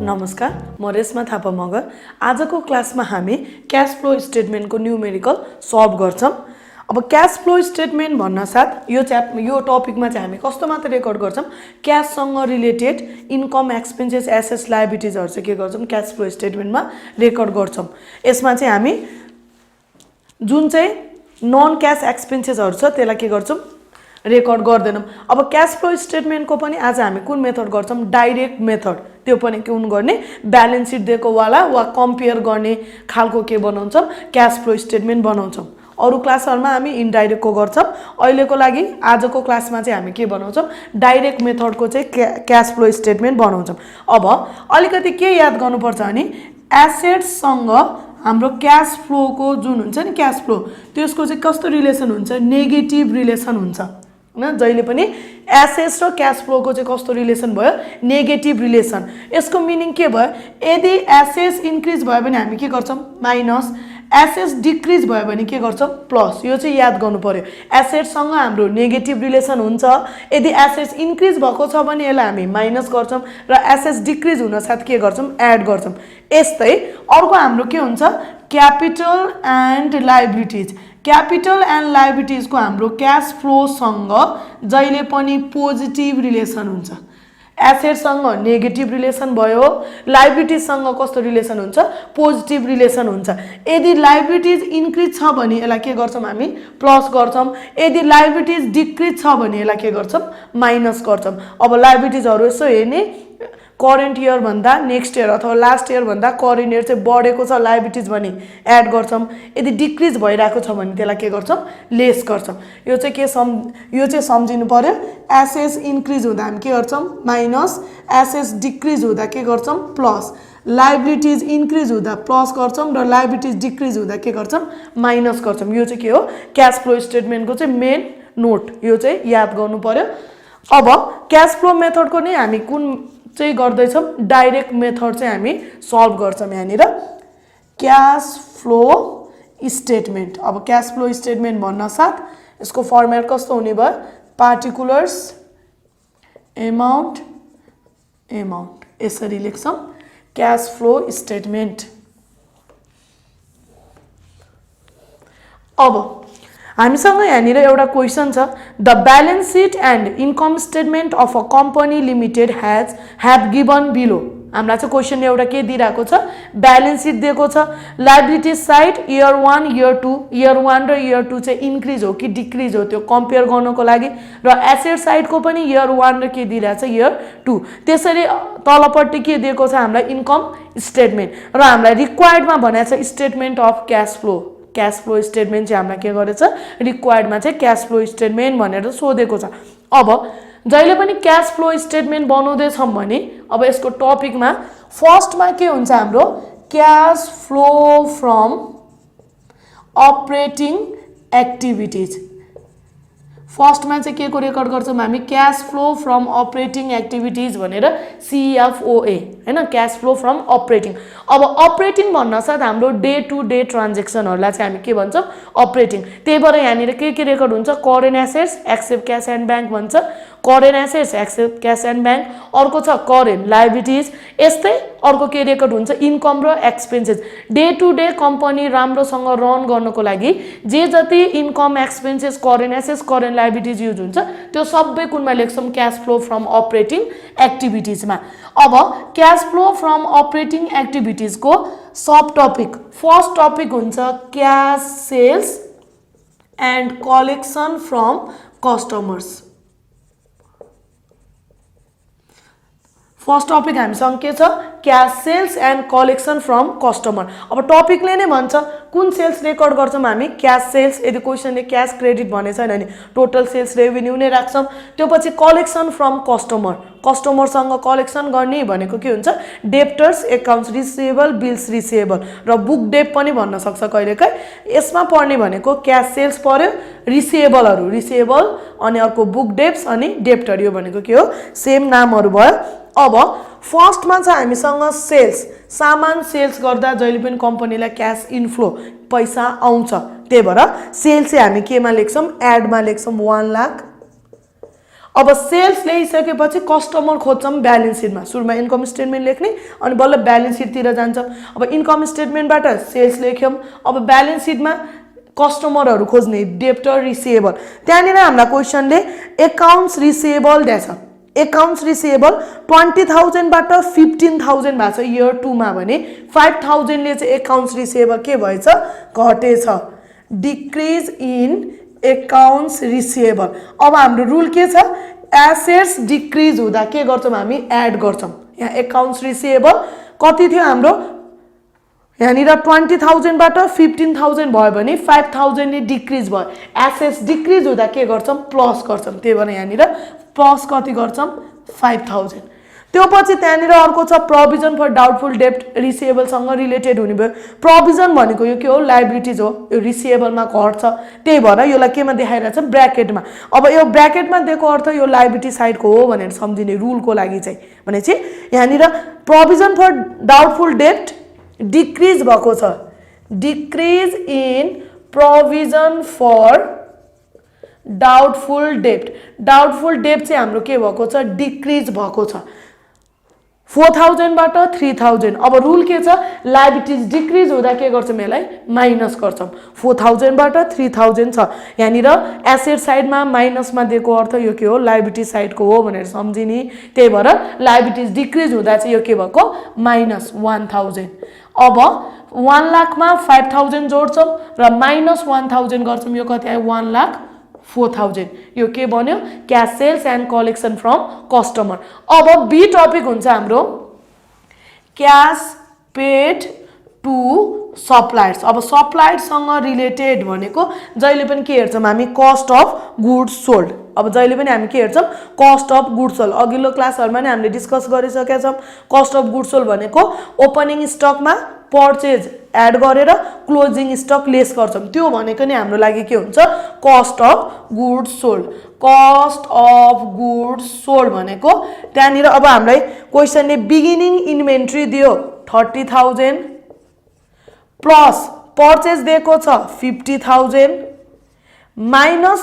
नमस्कार, म रेशमा थापा मगर। आजको क्लासमा हामी क्याश फ्लो स्टेटमेन्टको न्यूमेरिकल सल्भ गर्छौं। अब क्याश फ्लो स्टेटमेन्ट भन्न साथ यो टपिकमा चाहिँ हामी कस्तो मात्र रेकर्ड गर्छौं, क्याशसँग रिलेटेड इन्कम, एक्सपेन्सेस, एसेट्स, लायबिलिटिजहरु चाहिँ के गर्छौं क्याश फ्लो स्टेटमेन्टमा रेकर्ड गर्छौं। यसमा चाहिँ हामी जुन चाहिँ नन क्याश एक्सपेन्सेसहरु छ त्यसलाई के गर्छौं रेकर्ड गर्दैनौं। अब क्याश फ्लो स्टेटमेन्टको पनि आज हामी कुन मेथड गर्छौं, डाइरेक्ट मेथड। त्यो पनि कुन गर्ने, ब्यालेन्स सिट दिएको वाला वा कम्पेयर गर्ने खालको के बनाउँछौं क्याश फ्लो स्टेटमेन्ट बनाउँछौं। अरु क्लासहरुमा हामी इनडाइरेक्टको गर्छौं। अहिलेको लागि आजको क्लासमा चाहिँ हामी के बनाउँछौं, डाइरेक्ट मेथडको चाहिँ क्याश फ्लो स्टेटमेन्ट बनाउँछौं। अब अलिकति के याद गर्नुपर्छ भने एसेट्ससँग हाम्रो क्याश फ्लोको जुन हुन्छ नि क्याश फ्लो, त्यसको चाहिँ कस्तो रिलेसन हुन्छ, नेगेटिभ रिलेसन हुन्छ हैन। जहिले पनि एसेट्स र क्याश फ्लोको चाहिँ कस्तो रिलेसन भयो, नेगेटिभ रिलेसन। यसको मिनिङ के भयो, यदि एसेट्स इन्क्रिज भयो भने हामी के गर्छौं माइनस, एसेट्स डिक्रिज भयो भने के गर्छौं प्लस। यो चाहिँ याद गर्नु पर्यो। एसेट्ससँग हाम्रो नेगेटिभ रिलेसन हुन्छ। यदि एसेट्स इन्क्रिज भएको छ भने यसलाई हामी माइनस गर्छौं र एसेट्स डिक्रिज हुन साथ के गर्छौं एड गर्छौं। यस्तै अर्को हाम्रो के हुन्छ, capital and liabilities. Capital and लायबिलिटिजको हाम्रो क्याश फ्लोसँग जहिले पनि पोजिटिभ रिलेसन हुन्छ। एसेट्ससँग नेगेटिभ रिलेसन भयो, लायबिलिटिजसँग कस्तो रिलेसन हुन्छ, पोजिटिभ रिलेसन हुन्छ। यदि लायबिलिटिज इन्क्रिज छ भने यसलाई के गर्छौं हामी प्लस गर्छौं। यदि लायबिलिटिज डिक्रिज छ भने यसलाई के गर्छौं माइनस गर्छौं। अब लायबिलिटिजहरु यसो हेर्ने, करेन्ट इयर भन्दा नेक्स्ट इयर अथवा लास्ट इयर भन्दा करेन्ट इयर चाहिँ बढेको छ लायबिलिटिज भने एड गर्छौं। यदि डिक्रिज भइरहेको छ भने त्यसलाई के गर्छौं लेस गर्छौं। यो चाहिँ सम्झिनु पर्यो। एसेट्स इन्क्रिज हुँदा हामी के गर्छौं माइनस, एसेट्स डिक्रिज हुँदा के गर्छौं प्लस, लायबिलिटिज इन्क्रिज हुँदा प्लस गर्छौं र लायबिलिटिज डिक्रिज हुँदा के गर्छौं माइनस गर्छौं। यो चाहिँ के हो क्याश फ्लो स्टेटमेन्टको चाहिँ मेन नोट। यो चाहिँ याद गर्नु पर्यो। अब क्याश फ्लो मेथडको नै हामी कुन चाहिँ गर्दै छौं, डाइरेक्ट मेथड चाहिँ हामी सल्भ गर्छौं यहाँनिर क्याश फ्लो स्टेटमेन्ट। अब क्याश फ्लो स्टेटमेन्ट भन्न साथ यसको फर्मेट कस्तो हुने भयो, पार्टिकुलर्स अमाउन्ट यसरी लेख्छौं क्याश फ्लो स्टेटमेन्ट। अब हामीसँग यहाँनिर एउटा क्वेशन छ, the balance seat and income statement of a company limited have given below. हामीलाई चाहिँ क्वेशन एउटा के दिइराको छ, ब्यालेन्स सिट दिएको छ। Liability side year 1 year 2, year 1 र इयर 2 चाहिँ इन्क्रिज हो कि डिक्रिज हो त्यो कम्पेयर गर्नको लागि, र एसेट साइडको पनि इयर 1 र के दिइराछ इयर 2। त्यसरी तलपट्टि के दिएको छ हामीलाई इन्कम स्टेटमेन्ट, र हामीलाई रिक्वायर्डमा भनेको छ statement of cash flow. Cash flow statement चाहिँ हामीलाई के गरेछ, रिक्वायर्डमा चाहिँ क्याश फ्लो स्टेटमेन्ट भनेर सोधेको छ। अब जहिले पनि क्याश फ्लो स्टेटमेन्ट बनाउँदै छौं भने अब यसको टपिकमा फर्स्टमा के हुन्छ हाम्रो, cash flow from operating activities. फर्स्टमा चाहिँ के को रेकर्ड गर्छौं हामी, cash flow from operating activities भनेर CFOA हैन, क्याश फ्लो फ्रम अपरेटिङ। अब अपरेटिङ भन्न साथ हाम्रो डे टु डे ट्रान्जेक्सनहरुलाई चाहिँ हामी के भन्छौं अपरेटिङ। त्यही भएर यहाँनिर के रेकर्ड हुन्छ, current assets except cash and bank भन्छ, current assets except cash and bank. अर्को छ करेन्ट लायबिलिटिज। यस्तै अर्को के रेकर्ड हुन्छ, इन्कम र expenses. Day to day company राम्रोसँग रन गर्नको लागि जे जति income, expenses, current assets, current liabilities use हुन्छ त्यो सबै कुनमा लेख्छौं क्याश फ्लो फ्रम अपरेटिङ एक्टिभिटिजमा। अब क्याश फ्लो फ्रम अपरेटिङ एक्टिभिटिजको सब टपिक, फर्स्ट टपिक हुन्छ cash sales and collection from customers. First topic हामीसँग के छ, cash sales and collection from customer. अब टपिकले नै भन्छ कुन सेल्स रेकर्ड गर्छौं हामी, क्याश सेल्स। यदि क्वेशनले क्याश क्रेडिट भने छैन भने टोटल सेल्स रेभेन्यू नै राख्छौं। त्यो पछि कलेक्सन फ्रम कस्टमर, कस्टमरसँग कलेक्सन गर्ने भनेको के हुन्छ, debtors, accounts receivable, bills receivable र बुक डेप पनि भन्न सक्छ कहिलेकाहीँ। यसमा पर्ने भनेको क्याश सेल्स पर्यो, रिसिएबल अनि अर्को बुक डेप्स अनि डेप्टर, यो भनेको के हो सेम नामहरु भयो। अब फर्स्टमा चाहिँ हामीसँग सेल्स, सामान सेल्स गर्दा जहिले पनि कम्पनीलाई क्याश इन्फ्लो पैसा आउँछ। त्यही भएर सेल्स चाहिँ हामी केमा लेख्छौं, एडमा लेख्छौं 1 लाख। अब सेल्स ल्याइसकेपछि कस्टमर खोज्छौँ ब्यालेन्स सिटमा सुरुमा इन्कम स्टेटमेन्ट लेख्ने अनि बल्ल ब्यालेन्स सिटतिर जान्छ अब इन्कम स्टेटमेन्टबाट सेल्स लेख्यौँ अब ब्यालेन्स सिटमा कस्टमरहरू खोज्ने डेप्टर रिसिएबल त्यहाँनिर हामीलाई क्वेसनले एकाउन्ट्स रिसिएबल दिएछ एकाउन्ट्स रिसिएबल 20,000 बाट 15,000 भएको छ इयर 2 मा भने 5,000 ले चाहिँ एकाउन्ट्स रिसिएबल के भएछ घटेछ डिक्रिज इन एकाउन्ट्स रिसिएबल अब हाम्रो रुल के छ एसेट्स डिक्रिज हुँदा के गर्छौं हामी एड गर्छौं यहाँ एकाउन्ट्स रिसिएबल कति थियो हाम्रो यहाँनिर 20,000 बाट 15,000 भयो भने 5,000 ले डिक्रिज भयो एसेट्स डिक्रिज हुँदा के गर्छौं प्लस गर्छौं त्यही भएर यहाँनिर प्लस कति गर्छौं 5,000 त्यो पछि त्यहाँनिर अर्को छ प्रोभिजन फर डाउटफुल डेब्ट रिसिएबल सँग रिलेटेड हुने भयो प्रोभिजन भनेको यो के हो लायबिलिटीज हो यो रिसिएबल मा घट्छ त्यही भएर योलाई केमा देखाइरहेछ ब्र्याकेटमा अब यो ब्र्याकेटमा दिएको अर्थ यो लायबिलिटी साइडको हो भनेर सम्झिने रुलको लागि चाहिँ भनेपछि यहाँनिर प्रोभिजन फर डाउटफुल डेब्ट डिक्रिज भएको छ decrease in provision for doubtful डेब्ट चाहिँ हाम्रो के भएको छ डिक्रिज भएको छ 4,000 बाट 3,000 अब रुल के छ लायबिलिटीज डिक्रिज हुँदा के गर्छौं यसलाई माइनस गर्छौं 4,000 बाट 3,000 छ यहाँनिर एसेट साइडमा माइनसमा दिएको अर्थ यो के हो लायबिलिटी साइडको हो भनेर सम्झिने त्यही भएर लायबिलिटीज डिक्रिज हुँदा चाहिँ यो के भएको माइनस 1,000 अब 1 लाखमा 5,000 जोड्छौं र माइनस 1,000 गर्छौं यो कति आयो 1,04,000 यो के बन्यो cash sales and collection from customer अब बी टपिक हुन्छ हाम्रो क्याश पेड टु सप्लायर्स अब सप्लायर्स सँग रिलेटेड भनेको जहिले पनि के हेर्छौं हामी कस्ट अफ गुड्स सोल्ड अब जहिले पनि हामी के हेर्छौं कस्ट अफ गुड्स सोल्ड अघिल्लो क्लासहरुमा नै हामीले डिस्कस गरिसकेका छौं कस्ट अफ गुड्स सोल्ड भनेको ओपनिङ स्टकमा पर्चेज एड गरेर क्लोजिङ स्टक लेस गर्छौं त्यो भनेको नै हाम्रो लागि के हुन्छ कस्ट अफ गुड्स सोल्ड भनेको त्यहाँनिर अब हामीलाई क्वेशनले बिगिनिङ इन्भेन्ट्री दियो 30,000 प्लस पर्चेज दिएको छ 50,000 माइनस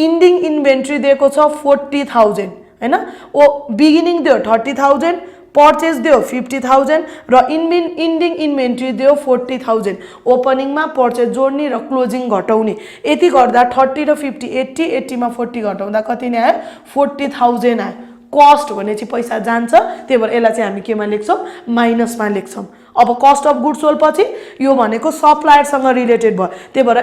इन्डिङ इन्भेन्ट्री दिएको छ 40,000 हैन ओ बिगिनिङ दियो 30,000 पर्चेज दियो 50,000 र इन्डिङ इन्भेन्ट्री दियो 40,000 ओपनिङमा पर्चेज जोड्ने र क्लोजिङ घटाउने यति गर्दा 30 र 50 80 मा 40 घटाउँदा कति नै आयो 40,000 आयो कस्ट भनेपछि पैसा जान्छ त्यही भएर यसलाई चाहिँ हामी केमा लेख्छौं माइनसमा लेख्छौं अब कस्ट अफ गुड्स सोल्ड पछि यो भनेको सप्लायर सँग रिलेटेड भयो त्यही भएर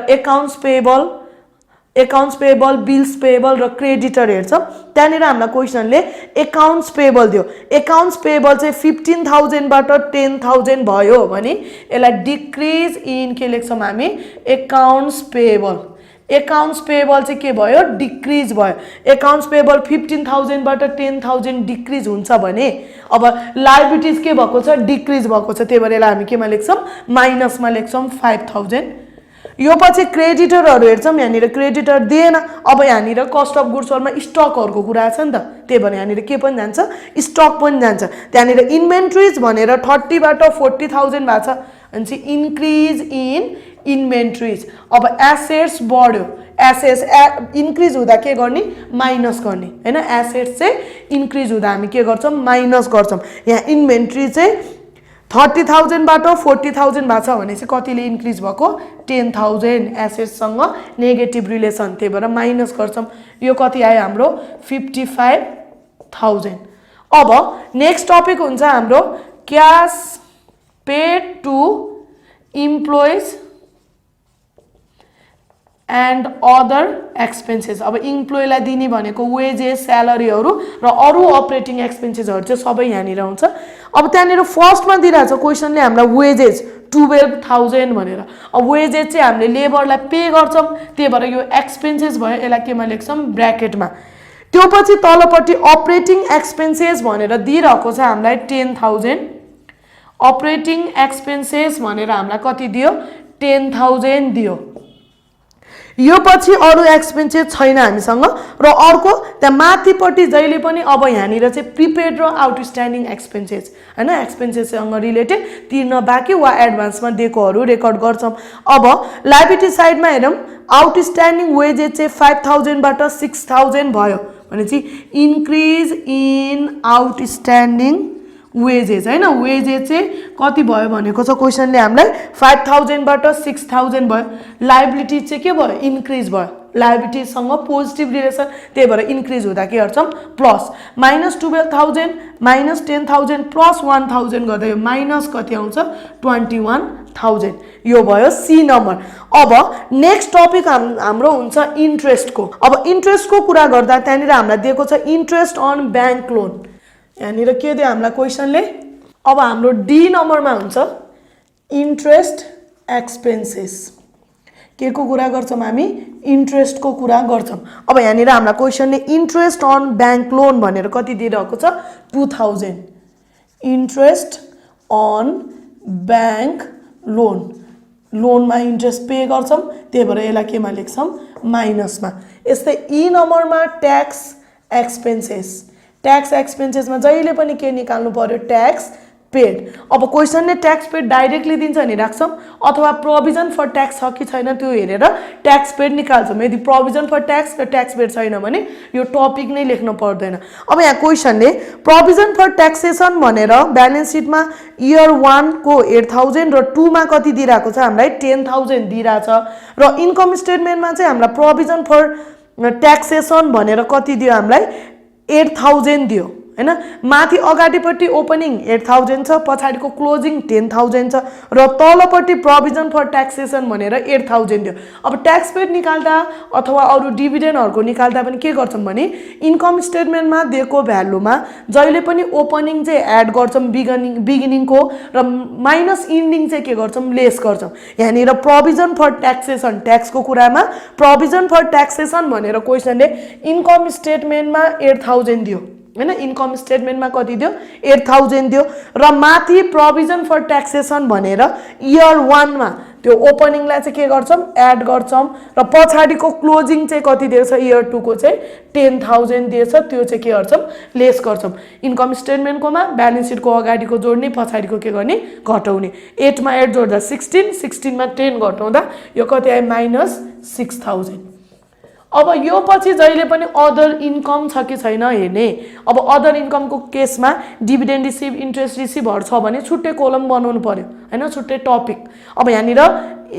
अकाउन्ट्स पेएबल बिल्स पेएबल र क्रेडिटर हेर्छौं त्यहाँनिर हामीलाई क्वेशनले अकाउन्ट्स पेएबल दियो अकाउन्ट्स पेएबल चाहिँ 15,000 बाट 10,000 भयो भने यसलाई डिक्रिज इन के लेख्छौं हामी अकाउन्ट्स पेएबल चाहिँ के भयो डिक्रिज भयो अकाउन्ट्स पेएबल 15,000 बाट 10,000 डिक्रिज हुन्छ भने अब लायबिलिटीज के भएको छ डिक्रिज भएको छ त्यही भएर यसलाई हामी केमा लेख्छौं माइनसमा लेख्छौं 5,000 यो पछि क्रेडिटरहरु हेर्छौं यहाँनिर क्रेडिटर दिएन अब यहाँनिर कस्ट अफ गुड्स सोल्डमा स्टकहरुको कुरा छ नि त त्यही भएर यहाँनिर के पनि जान्छ स्टक पनि जान्छ त्यहाँनिर इन्भेन्ट्रीज भनेर 30 बाट 40,000 भएको छ अनि चाहिँ इन्क्रिज इन इन्भेन्ट्रीज अब एसेट्स बढ्यो एसेट्स इन्क्रिज हुँदा के गर्ने माइनस गर्ने हैन एसेट्स चाहिँ इन्क्रिज हुँदा हामी के गर्छौं माइनस गर्छौं यहाँ इन्भेन्ट्री चाहिँ 30,000 बाट 40,000 भएको छ भने चाहिँ कतिले इन्क्रिज भएको 10,000 एसेट्स सँग नेगेटिभ रिलेसन त्यही भएर माइनस गर्छौं यो कति आयो हाम्रो 55,000 अब नेक्स्ट टपिक हुन्छ हाम्रो cash paid to employees and other expenses अब इम्प्लोइलाई दिने भनेको वेजेस स्यालेरीहरु र अरु अपरेटिङ एक्सपेन्सेसहरु चाहिँ सबै यहाँनिर हुन्छ अब त्यहाँनिर फर्स्टमा दिइराछ क्वेशनले हामीलाई वेजेस 12,000 भनेर अब वेजेस चाहिँ हामीले लेबरलाई पे गर्छौं त्यही भएर यो एक्सपेन्सेस भयो यसलाई केमा लेख्छौं ब्र्याकेटमा त्यो पछि तलपट्टि अपरेटिङ एक्सपेन्सेस भनेर दिइरहेको छ हामीलाई 10,000 अपरेटिङ एक्सपेन्सेस भनेर हामीलाई कति दियो 10,000 दियो यो पछि अरु एक्सपेन्सेस छैन हामीसँग र अर्को त्यहाँ माथिपट्टि जहिले पनि अब यहाँनिर चाहिँ प्रिपेड र आउटस्ट्यान्डिङ एक्सपेन्सेस हैन एक्सपेन्सेससँग रिलेटेड तिर्न बाँकी वा एडभान्समा दिएकोहरु रेकर्ड गर्छौं अब लायबिलिटी साइडमा हेरौं आउटस्ट्यान्डिङ वेजेस चाहिँ 5,000 बाट 6,000 भयो भनेपछि इन्क्रिज इन आउटस्ट्यान्डिङ वेजेस हैन वेजेस चाहिँ कति भयो भनेको छ क्वेशनले हामीलाई 5000 बाट 6000 भयो लायबिलिटी चाहिँ के भयो इन्क्रिज भयो लायबिलिटी सँग पोजिटिभ रिलेसन त्यही भएर इन्क्रिज हुँदा के गर्छौं प्लस -12000 -10000 प्लस 1000 गर्दा यो माइनस कति आउँछ 21000 यो भयो सी नम्बर अब नेक्स्ट टपिक हाम्रो हुन्छ इन्ट्रेस्टको अब इन्ट्रेस्टको कुरा गर्दा त्यहाँनिर हामीलाई दिएको छ इन्ट्रेस्ट अन बैंक लोन यहाँनिर के दियो हामीलाई क्वेशनले अब हाम्रो डी नम्बरमा हुन्छ इन्ट्रेस्ट एक्सपेन्सेस के को कुरा गर्छौं हामी इन्ट्रेस्ट को कुरा गर्छौं अब यहाँनिर हामीलाई क्वेशनले इन्ट्रेस्ट अन बैंक लोन भनेर कति दिइरहेको छ 2000 इन्ट्रेस्ट अन बैंक लोन लोनमा इन्ट्रेस्ट पे गर्छौं त्यही भएर यसलाई केमा लेख्छौं माइनसमा यस्तै ई नम्बरमा ट्याक्स एक्सपेन्सेसमा जहिले पनि के निकाल्नु पर्यो ट्याक्स पेड अब क्वेशनले ट्याक्स पेड डाइरेक्टली दिन्छ नि राख्छौं अथवा प्रोभिजन फर ट्याक्स छ कि छैन त्यो हेरेर ट्याक्स पेड निकाल्छौं यदि प्रोभिजन फर ट्याक्स र ट्याक्स पेड छैन भने यो टपिक नै लेख्न पर्दैन अब यहाँ क्वेशनले प्रोभिजन फर ट्याक्सेसन भनेर ब्यालेन्स सिटमा इयर 1 को 8000 र 2 मा कति दिइराको छ हामीलाई 10000 दिइराछ र इन्कम स्टेटमेन्टमा चाहिँ हामीलाई प्रोभिजन फर ट्याक्सेसन भनेर कति दियो हामीलाई 8000 दियो हैन माथि अगाडिपट्टि ओपनिङ 8000 छ पछाडीको क्लोजिङ 10000 छ र तलपट्टि प्रोभिजन फर ट्याक्सेसन भनेर 8000 दियो अब ट्याक्स पेड निकाल्दा अथवा अरु डिभिडेन्डहरुको निकाल्दा पनि के गर्छौं भने इन्कम स्टेटमेन्टमा दिएको भ्यालुमा जहिले पनि ओपनिङ चाहिँ एड गर्छौं बिगिनिङको र माइनस इन्डिङ चाहिँ के गर्छौं लेस गर्छौं यहाँनिर प्रोभिजन फर ट्याक्सेसन ट्याक्सको कुरामा प्रोभिजन फर ट्याक्सेसन भनेर क्वेशनले इन्कम स्टेटमेन्टमा 8000 दियो हैन इन्कम स्टेटमेन्टमा कति दियो 8000 दियो र माथि प्रोभिजन फर ट्याक्सेसन भनेर इयर 1 मा त्यो ओपनिङलाई चाहिँ के गर्छौं एड गर्छौं र पछाडीको क्लोजिङ चाहिँ कति दिएको छ इयर 2 को चाहिँ 10000 दिएको छ त्यो चाहिँ के गर्छौं लेस गर्छौं इन्कम स्टेटमेन्टकोमा ब्यालेन्स सिटको अगाडिको जोड्ने पछाडीको के गर्ने घटाउने 8 मा 8 जोड्दा 16 मा 10 घटाउँदा यो कति आयो -6000 अब यो पछि जहिले पनि अदर इन्कम छ कि छैन हेर्ने अब अदर इन्कमको केसमा डिभिडेन्ड रिसिभ इन्ट्रेस्ट रिसिभहरु छ भने छुट्टै कोलम बनाउनु पर्यो हैन छुट्टै टपिक अब यहाँनिर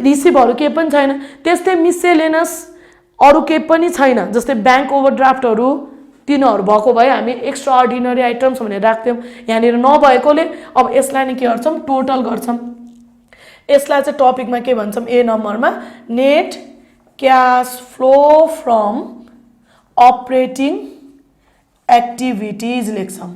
रिसिभहरु के पनि छैन त्यस्तै मिसेलेनस अरु के पनि छैन जस्तै बैंक ओभरड्राफ्टहरु तिनीहरु भएको भए हामी एक्स्ट्रा अर्डिनरी आइटम्स भनेर राख्थ्यौं यहाँनिर नभएकोले अब यसलाई नै के गर्छौं टोटल गर्छौं यसलाई चाहिँ टपिकमा के भन्छौं ए नम्बरमा net cash flow from operating activities लेख्छौं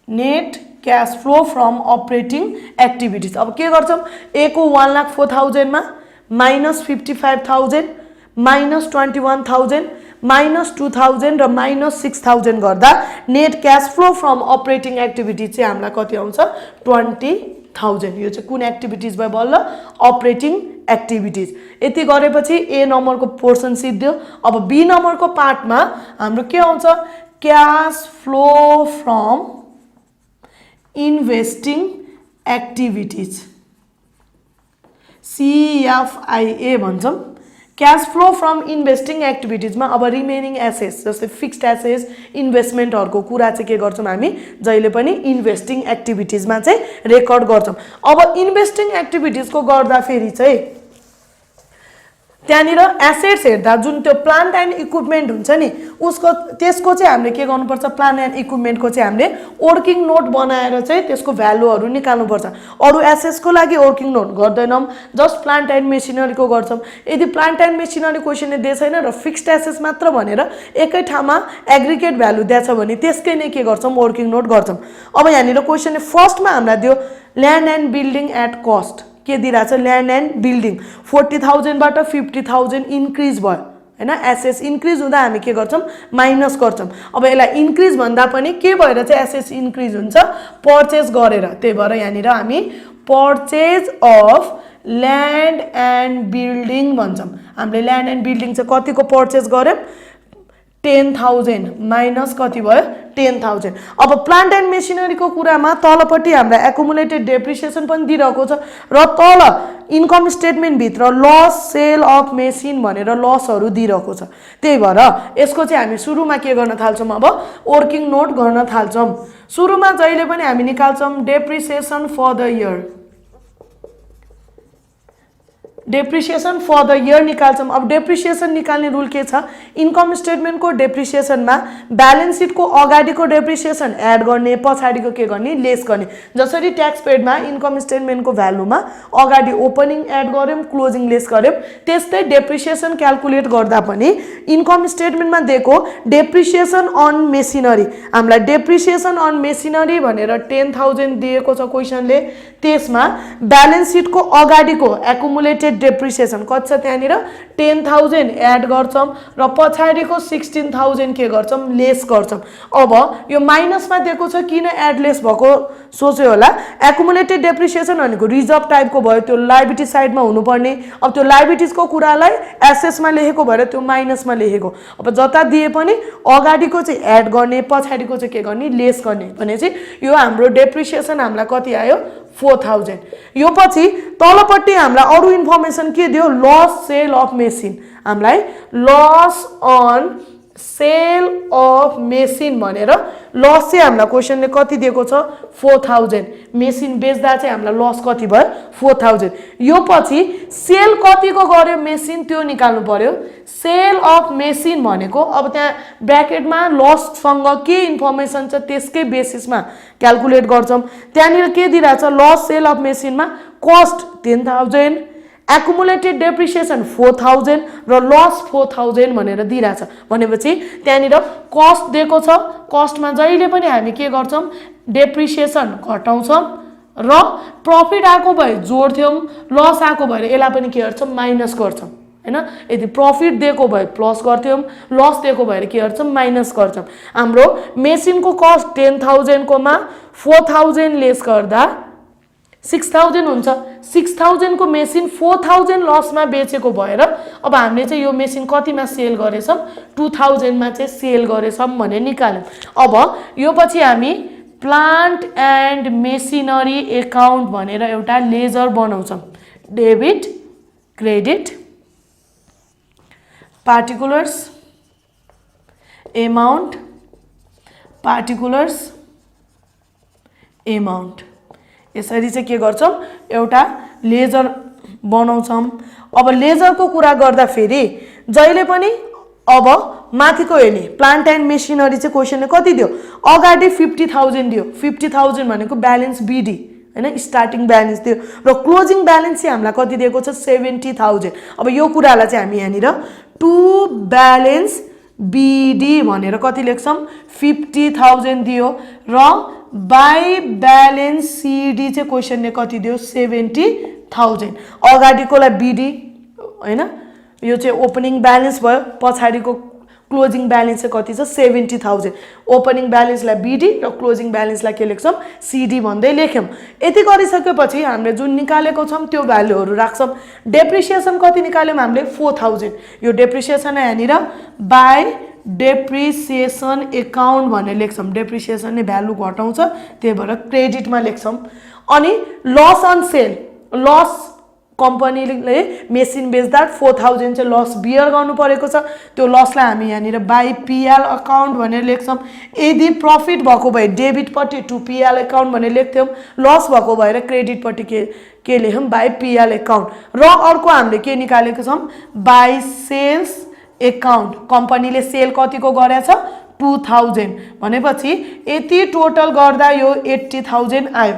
net cash flow from operating activities अब के गर्छौं a को 1,04,000 मा -55,000 -21,000 -2000 र -6000 गर्दा net cash flow from operating activity चाहिँ हामीलाई कति आउँछ 20000 यो चाहिँ कुन एक्टिभिटीज भयो बल्ल अपरेटिङ एक्टिभिटीज यति गरेपछि ए नम्बरको पोर्सन सिद्धियो अब बी नम्बरको पार्टमा हाम्रो के आउँछ cash flow from investing activities CFIA भन्छौं क्याश फ्लो फ्रम इन्भेस्टिङ एक्टिभिटीजमा अब रिमेनिङ एसेट्स जस्तै फिक्स्ड एसेट्स इन्भेस्टमेन्टहरुको कुरा चाहिँ के गर्छौं हामी जहिले पनि इन्भेस्टिङ एक्टिभिटीजमा चाहिँ रेकर्ड गर्छौं अब इन्भेस्टिङ एक्टिभिटीजको गर्दा फेरि चाहिँ त्यहाँनिर एसेट्स हेर्दा जुन त्यो प्लान्ट एन्ड इक्विपमेन्ट हुन्छ नि उसको त्यसको चाहिँ हामीले के गर्नुपर्छ प्लान्ट एन्ड इक्विपमेन्टको चाहिँ हामीले वर्किङ नोट बनाएर चाहिँ त्यसको भ्यालुहरु निकाल्नु पर्छ अरु एसेट्स को लागि वर्किङ नोट गर्दैनौं जस्ट प्लान्ट एन्ड मेसिनरीको गर्छौं यदि प्लान्ट एन्ड मेसिनरी क्वेशनले दिए छैन र फिक्स्ड एसेट्स मात्र भनेर एकै ठाउँमा एग्रिगेट भ्यालु दिएछ भने त्यसकै नै के गर्छौं वर्किङ नोट गर्छौं अब यहाँनिर क्वेशनले फर्स्टमा हामीलाई दियो land and building at cost के दिइराछ ल्यान्ड एन्ड बिल्डिङ 40000 बाट 50000 इन्क्रिज भयो हैन एसएस इन्क्रिज हुँदा हामी के गर्छौं माइनस गर्छौं अब यसलाई इन्क्रिज भन्दा पनि के भएर चाहिँ एसएस इन्क्रिज हुन्छ पर्चेज गरेर त्यही भएर यहाँनिर हामी purchase of land and building भन्छौं हामीले ल्यान्ड एन्ड बिल्डिङ चाहिँ कतिको पर्चेज गर्यौं 10,000 माइनस कति भयो 10,000। अब प्लान्ट एन्ड मेसिनरीको कुरामा तलपट्टि हामीलाई एकुमुलेटेड डेप्रिसिएसन पनि दिइरहेको छ र तल इन्कम स्टेटमेन्ट भित्र लस सेल अफ मेसिन भनेर लसहरू दिइरहेको छ। त्यही भएर यसको चाहिँ हामी सुरुमा के गर्न थाल्छौँ, अब वर्किङ नोट गर्न थाल्छौँ। सुरुमा जहिले पनि हामी निकाल्छौँ depreciation for the year, depreciation for the year निकाल्छौँ। अब डेप्रिसिएसन निकाल्ने रुल के छ, इन्कम स्टेटमेन्टको डेप्रिसिएसनमा ब्यालेन्स सिटको अगाडिको डेप्रिसिएसन एड गर्ने, पछाडिको के गर्ने लेस गर्ने। जसरी ट्याक्स पेडमा इन्कम स्टेटमेन्टको भ्यालुमा अगाडि ओपनिङ एड गर्यौँ, क्लोजिङ लेस गर्यौँ, त्यस्तै डेप्रिसिएसन क्याल्कुलेट गर्दा पनि इन्कम स्टेटमेन्टमा दिएको डेप्रिसिएसन अन मेसिनरी, हामीलाई डेप्रिसिएसन अन मेसिनरी भनेर 10,000 दिएको छ क्वेसनले, त्यसमा ब्यालेन्स सिटको अगाडिको एकुमुलेटेड डेप्रिसिएसन कति छ त्यहाँनिर 10,000 एड गर्छौं र पछाडिको 16,000 के गर्छौं लेस गर्छौं। अब यो माइनसमा दिएको छ किन एड लेस भएको सोच्यो होला, एकुमुलेटेड डेप्रिसिएसन भनेको रिजर्भ टाइपको भयो, त्यो लायबिलिटी साइडमा हुनुपर्ने। अब त्यो लायबिलिटिजको कुरालाई एसेट्समा लेखेको भएर त्यो माइनसमा लेखेको। अब जता दिए पनि अगाडिको चाहिँ एड गर्ने, पछाडिको चाहिँ के गर्ने लेस गर्ने भने चाहिँ यो हाम्रो डेप्रिसिएसन हामीलाई कति आयो 4,000। यो पछि तलपट्टि हामीलाई अरु इन्फर्मेसन के दियो, लस सेल अफ मेसिन, हामीलाई loss on sale of machine भनेर लस चाहिँ हामीलाई क्वेसनले कति दिएको छ 4,000। मेसिन बेच्दा चाहिँ हामीलाई लस कति भयो 4,000। यो पछि सेल कतिको गर्यो मेसिन त्यो निकाल्नु पर्यो। सेल अफ मेसिन भनेको अब त्यहाँ ब्र्याकेटमा लससँग के इन्फर्मेसन छ त्यसकै बेसिसमा क्याल्कुलेट गर्छौं। त्यहाँनिर के दिइरहेछ, लस सेल अफ मेसिनमा कस्ट 10,000, एकुमुलेटेड डेप्रिसिएसन 4,000 र लस 4,000 भनेर दिइरहेछ। भनेपछि त्यहाँनिर कस्ट दिएको छ, कस्टमा जहिले पनि हामी के गर्छौं डेप्रिसिएसन घटाउँछौं र प्रफिट आएको भए जोड्थ्यौं, लस आएको भए यसलाई पनि के गर्छौं माइनस गर्छौं हैन। यदि प्रफिट दिएको भए प्लस गर्थ्यौं, लस दिएको भए के गर्छौं माइनस गर्छौं। हाम्रो मेसिनको कस्ट 10,000 कोमा 4,000 लेस गर्दा 6,000 हुन्छ। 6,000 को मेसिन 4,000 लसमा बेचेको भएर अब हामीले चाहिँ यो मेसिन कतिमा सेल गरेछौं 2,000 मा चाहिँ सेल गरेछौं भने निकाल्यौं। अब यो पछि हामी प्लान्ट एन्ड मेसिनरी एकाउन्ट भनेर एउटा लेजर बनाउँछौं। Debit credit particulars amount particulars amount, यसरी चाहिँ के गर्छौं एउटा लेजर बनाउँछौं। अब लेजरको कुरा गर्दा फेरि जहिले पनि अब माथिको हेर्ने प्लान्ट एन्ड मेसिनरी चाहिँ क्वेसनले कति दियो, अगाडि 50,000 दियो। 50,000 भनेको ब्यालेन्स बीडी हैन, स्टार्टिङ ब्यालेन्स दियो र क्लोजिङ ब्यालेन्स चाहिँ हामीलाई कति दिएको छ 70,000। अब यो कुरालाई चाहिँ हामी यहाँनिर टु ब्यालेन्स बीडी भनेर कति लेख्छौं 50,000 दियो र बाई ब्यालेन्स सीडी चाहिँ क्वेसनले कति दियो 70,000। अगाडिकोलाई बीडी हैन, यो चाहिँ ओपनिङ ब्यालेन्स भयो, पछाडिको क्लोजिङ ब्यालेन्स चाहिँ कति छ 70,000। ओपनिङ ब्यालेन्सलाई बीडी र क्लोजिङ ब्यालेन्सलाई के लेख्छौं सीडी भन्दै लेख्यौं। यति गरिसकेपछि हामीले जुन निकालेको छौं त्यो भ्यालुहरु राख्छौं। डेप्रिसिएसन कति निकाल्यौं हामीले 4,000। यो डेप्रिसिएसन यहाँनिर बाई डेप्रिसिएसन एकाउन्ट भनेर लेख्छौं। डेप्रिसिएसन ने भ्यालु घटाउँछ त्यही भएर क्रेडिटमा लेख्छौं। अनि लस अन सेल, लस कम्पनीले मेसिन बेच्दा 4,000 चाहिँ लस बियर गर्नु परेको छ, त्यो लसलाई हामी यहाँनिर बाई पीएल अकाउन्ट भनेर लेख्छौं। यदि प्रफिट भएको भए डेबिटपट्टि टु पीएल अकाउन्ट भनेर लेख्थ्यौं, लस भएको भएर क्रेडिटपट्टि के लेख्यौं बाई पीएल अकाउन्ट। र अर्को हामीले के निकालेको छौं बाई सेल्स एकाउन्ट। कम्पनीले सेल कतिको गरेछ 2,000 भनेपछि यति टोटल गर्दा यो 80,000 आयो।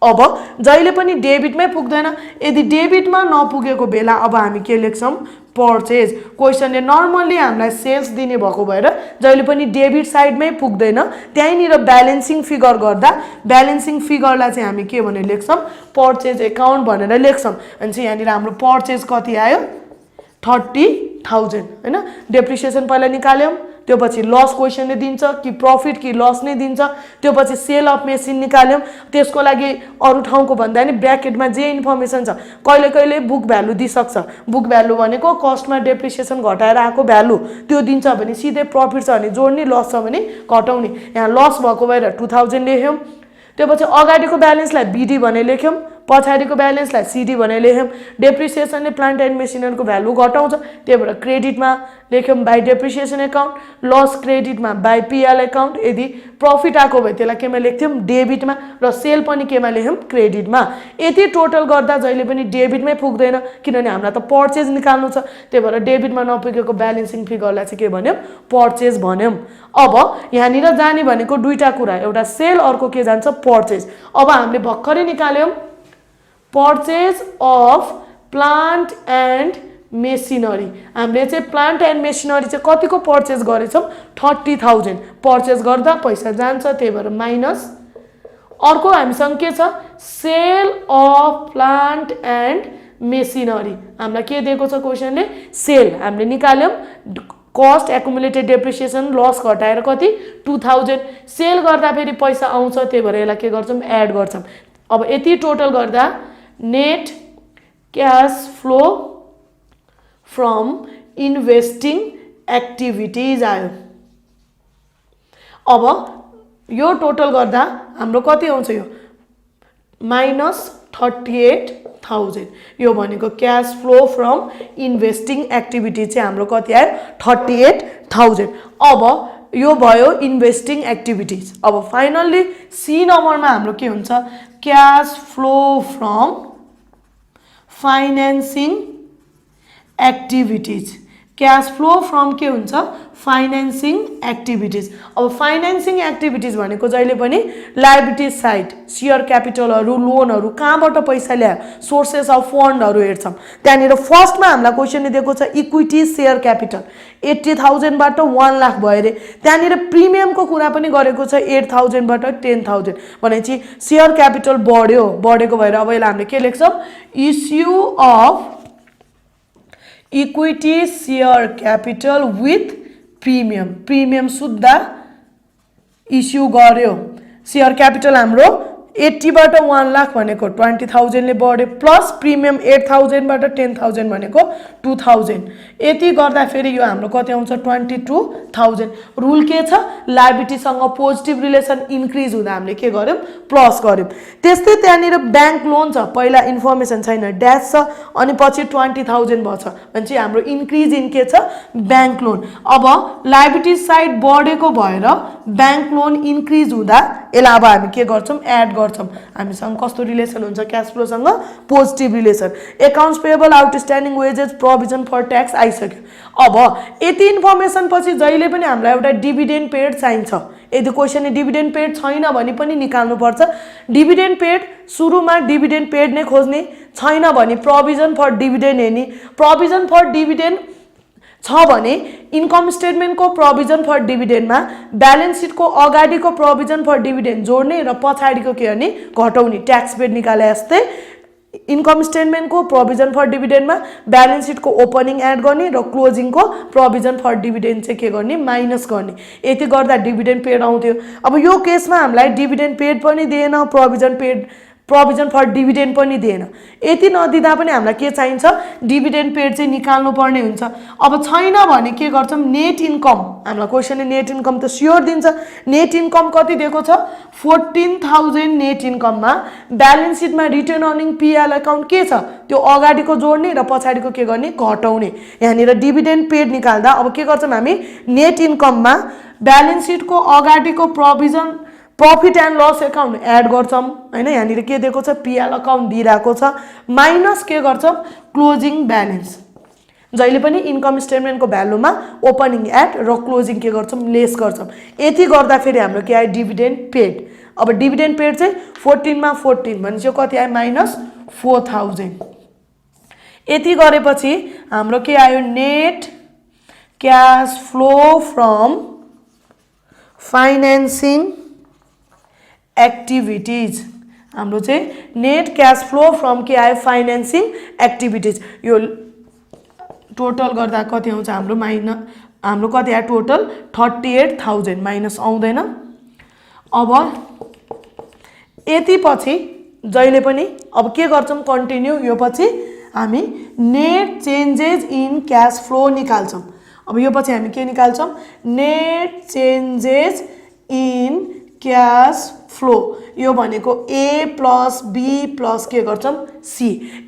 अब जहिले पनि डेबिटमै पुग्दैन, यदि डेबिटमा नपुगेको बेला अब हामी के लेख्छौं पर्चेज। क्वेसनले नर्मली हामीलाई सेल्स दिने भएको भएर जहिले पनि डेबिट साइडमै पुग्दैन, त्यहीँनिर ब्यालेन्सिङ फिगर गर्दा ब्यालेन्सिङ फिगरलाई चाहिँ हामी के भनेर लेख्छौं पर्चेज एकाउन्ट भनेर लेख्छौं। अनि चाहिँ यहाँनिर हाम्रो पर्चेज कति आयो 30,000 हैन। डेप्रिसिएसन पहिला निकाल्यौं त्यो पछि लस क्वेसनले दिन्छ कि प्रॉफिट कि लस नै दिन्छ त्यो पछि सेल अफ मेसिन निकाल्यौं त्यसको लागि अरु ठाउँको भन्दा नि ब्र्याकेटमा जे इन्फर्मेसन छ कहिले कहिले बुक भ्यालु दिइसक्छ बुक भ्यालु भनेको कस्टमा डेप्रिसिएसन घटाएर आएको भ्यालु त्यो दिन्छ भने सिधै प्रॉफिट छ भने जोड्ने लस छ भने घटाउने यहाँ लस भएको भएर 2000 लेख्यौं त्यो पछि अगाडिको ब्यालेन्सलाई बीडी भने लेख्यौं पछाडीको ब्यालेन्सलाई सीडी भने लेख्यौं डेप्रिसिएसनले प्लान्ट एन्ड मेसिनरीको भ्यालु घटाउँछ त्यही भएर क्रेडिटमा लेख्यौं बाइ डेप्रिसिएसन अकाउन्ट लस क्रेडिटमा बाइ पीएल अकाउन्ट यदि प्रॉफिट आको भए त्यसलाई केमा लेख्थ्यौं डेबिटमा र सेल पनि केमा लेख्यौं क्रेडिटमा यति टोटल गर्दा जहिले पनि डेबिटमै पुग्दैन किनभने हामीलाई त पर्चेज निकाल्नु छ त्यही भएर डेबिटमा नपुगेको ब्यालेन्सिङ फिगरलाई चाहिँ के भन्यौं पर्चेज भन्यौं अब यहाँनिर जाने भनेको दुईटा कुरा एउटा सेल अर्को के जान्छ पर्चेज अब हामीले भर्खरै निकाल्यौं purchase of plant and machinery हामीले चाहिँ प्लान्ट एन्ड मेसिनरी चाहिँ कतिको पर्चेज गरेछौं 30000 पर्चेज गर्दा पैसा जान्छ त्यही भएर माइनस अर्को हामीसँग के छ sale of plant and machinery हामीलाई के दिएको छ क्वेशनले सेल हामीले निकाल्यौं कस्ट एक्युमुलेटेड डेप्रिसिएसन लस घटाएर कति 2000 सेल गर्दा फेरि पैसा आउँछ त्यही भएर यसलाई के गर्छौं एड गर्छौं अब यति टोटल गर्दा net cash flow from investing activities आयो अब यो टोटल गर्दा हाम्रो कति आउँछ यो माइनस 38000 यो भनेको cash flow from investing activity चाहिँ हाम्रो कति आयो 38000 अब यो भयो इन्भेस्टिङ एक्टिभिटीज अब फाइनल्ली सी नम्बरमा हाम्रो के हुन्छ cash flow from financing activities cash flow from के हुन्छ फाइनान्सिङ एक्टिभिटीज अब फाइनान्सिङ एक्टिभिटीज भनेको जहिले पनि लायबिलिटी साइड शेयर क्यापिटलहरु लोनहरु कहाँबाट पैसा ल्यायो सोर्सेस अफ फन्डहरु हेर्छौं त्यहाँनिर फर्स्टमा हामीलाई क्वेशनले दिएको छ इक्विटी शेयर क्यापिटल 80000 बाट 1 लाख भयो रे त्यहाँनिर प्रिमियमको कुरा पनि गरेको छ 8000 बाट 10000 भनेपछि शेयर क्यापिटल बढेको भएर अब यसलाई हामीले के लेख्छौं issue of equity share capital with premium सुद्धा इश्यू गर्यो शेयर क्यापिटल हाम्रो 80 बाट 1 लाख भनेको 20000 ले बढ्यो प्लस प्रिमियम 8000 बाट 10000 भनेको 2000 यति गर्दा फेरि यो हाम्रो कति आउँछ 22000 रुल के छ लायबिलिटी सँग पोजिटिभ रिलेसन इन्क्रिज हुँदा हामीले के गर्यौं प्लस गर्यौं त्यस्तै त्यहाँनिर बैंक लोन छ पहिला इन्फर्मेसन छैन ड्याश छ अनि पछि 20000 भछ भने हाम्रो इन्क्रिज इन के छ बैंक लोन अब लायबिलिटी साइड बढेको भएर बैंक लोन इन्क्रिज हुँदा यसलाई अब हामी के गर्छौं एड गर्छौं हामीसँग कस्तो रिलेसन हुन्छ क्याश फ्लो सँग positive relation accounts payable outstanding wages provision for tax आइसक्यो अब यति इन्फर्मेसन पछि जहिले पनि हामीलाई एउटा डिभिडेन्ड पेड चाहिन्छ यदि क्वेशनले डिभिडेन्ड पेड छैन भने पनि निकाल्नु पर्छ डिभिडेन्ड पेड सुरुमा डिभिडेन्ड पेड नै खोज्ने छैन भने प्रोभिजन फर डिभिडेन्ड हेर्ने प्रोभिजन फर डिभिडेन्ड छ भने इन्कम स्टेटमेन्टको प्रोभिजन फर डिभिडेन्डमा ब्यालेन्स सिटको अगाडिको प्रोभिजन फर डिभिडेन्ड जोड्ने र पछाडिको के गर्ने घटाउने ट्याक्स पेड निकाले जस्तै इन्कम स्टेटमेन्टको प्रोभिजन फर डिभिडेन्डमा ब्यालेन्स सिटको ओपनिङ एड गर्ने र क्लोजिङको प्रोभिजन फर डिभिडेन्ड चाहिँ के गर्ने माइनस गर्ने यति गर्दा डिभिडेन्ड पेड आउँथ्यो अब यो केसमा हामीलाई डिभिडेन्ड पेड पनि दिएन प्रोभिजन फर डिभिडेन्ड पनि दिएन यति नदिँदा पनि हामीलाई के चाहिन्छ डिभिडेन्ड पेड चाहिँ निकाल्नु पर्ने हुन्छ अब छैन भने के गर्छौं नेट इन्कम हामीलाई क्वेशनले नेट इन्कम त स्योर दिन्छ नेट इन्कम कति दिएको छ 14000 नेट इन्कममा ब्यालेन्स सिटमा रिटर्न अर्निङ पीएल अकाउन्ट के छ त्यो अगाडिको जोड्ने र पछाडिको के गर्ने घटाउने यहाँनिर डिभिडेन्ड पेड निकाल्दा अब के गर्छौं हामी नेट इन्कममा ब्यालेन्स सिटको अगाडिको provision profit and loss account add गर्छौं हैन यहाँनिर के दिएको छ पीएल अकाउन्ट दिइराको छ माइनस के गर्छौं क्लोजिङ ब्यालेन्स जहिले पनि इन्कम स्टेटमेन्टको भ्यालुमा ओपनिङ एड र क्लोजिङ के गर्छौं लेस गर्छौं यति गर्दा फेरि हाम्रो के आयो डिभिडेन्ड पेड अब डिभिडेन्ड पेड चाहिँ 14 मा 14 भनेपछि कति आयो माइनस 4000 यति गरेपछि हाम्रो के आयो net cash flow from financing activities हाम्रो चाहिँ नेट क्याश फ्लो फ्रम के आयो फाइनान्सिङ एक्टिभिटीज यो टोटल गर्दा कति आउँछ हाम्रो हाम्रो कति आयो टोटल 38,000 माइनस आउँदैन। अब यति पछि जहिले पनि अब के गर्छौं कन्टिन्यू यो पछि हामी net changes in cash flow निकाल्छौं। अब यो पछि हामी के निकाल्छौं net changes in cash flow यो भनेको A प्लस B प्लस के गर्छौं C।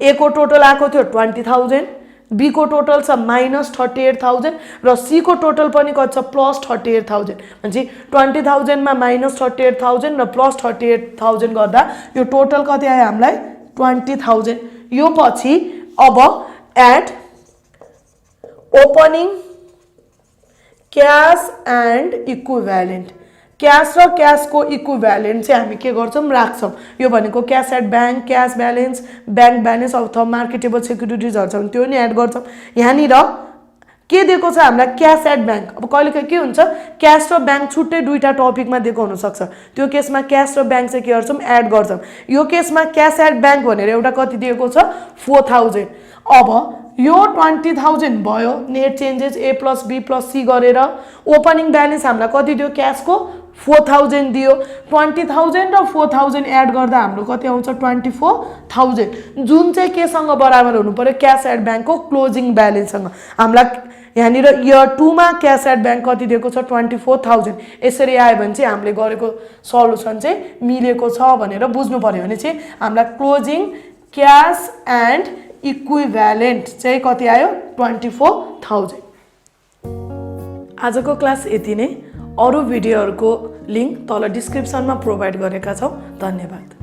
A को टोटल आएको थियो 20,000 B को टोटल छ माइनस 38,000 र C को टोटल पनि कति छ प्लस 38,000 भनेपछि 20,000 मा माइनस 38,000 र प्लस 38,000 गर्दा यो टोटल कति आयो हामीलाई 20,000। यो पछि अब add opening cash and equivalent cash र क्याश को इक्विभ्यालेन्ट चाहिँ हामी के गर्छौं राख्छौं। यो भनेको cash at bank cash balance bank balance अथवा मार्केटेबल सेक्युरिटिजहरु छ त्यो नि एड गर्छौं। यहाँ र के दिएको छ हामीलाई क्याश एट बैंक। अब कहिलेकाहीँ के हुन्छ क्याश र बैंक छुट्टै दुईटा टपिकमा दिएको हुन सक्छ त्यो केसमा क्याश र बैंक चाहिँ के गर्छौं एड गर्छौं। यो केसमा क्याश एट बैंक भनेर एउटा कति दिएको छ 4,000। अब यो 20,000 भयो net changes A plus B plus C गरेर ओपनिङ ब्यालेन्स हामीलाई कति दियो क्याश को 4,000 दियो 20,000 र 4,000 एड गर्दा हाम्रो कति आउँछ 24,000 जुन चाहिँ केसँग बराबर हुनु पर्यो क्याश एट बैंक को क्लोजिङ ब्यालेन्स सँग। हामीलाई यहाँ र इयर 2 मा क्याश एट बैंक कति दिएको छ 24,000। यसरी आयो भने चाहिँ हामीले गरेको सल्युसन चाहिँ मिलेको छ भनेर बुझ्नु पर्यो भने चाहिँ हामीलाई क्लोजिङ क्याश एन्ड इक्विभ्यालेन्ट चाहिँ कति आयो 24,000। आजको क्लास यति नै। अरु भिडियोहरुको लिंक तल डिस्क्रिप्सनमा प्रोवाइड गरेका छौं। धन्यवाद।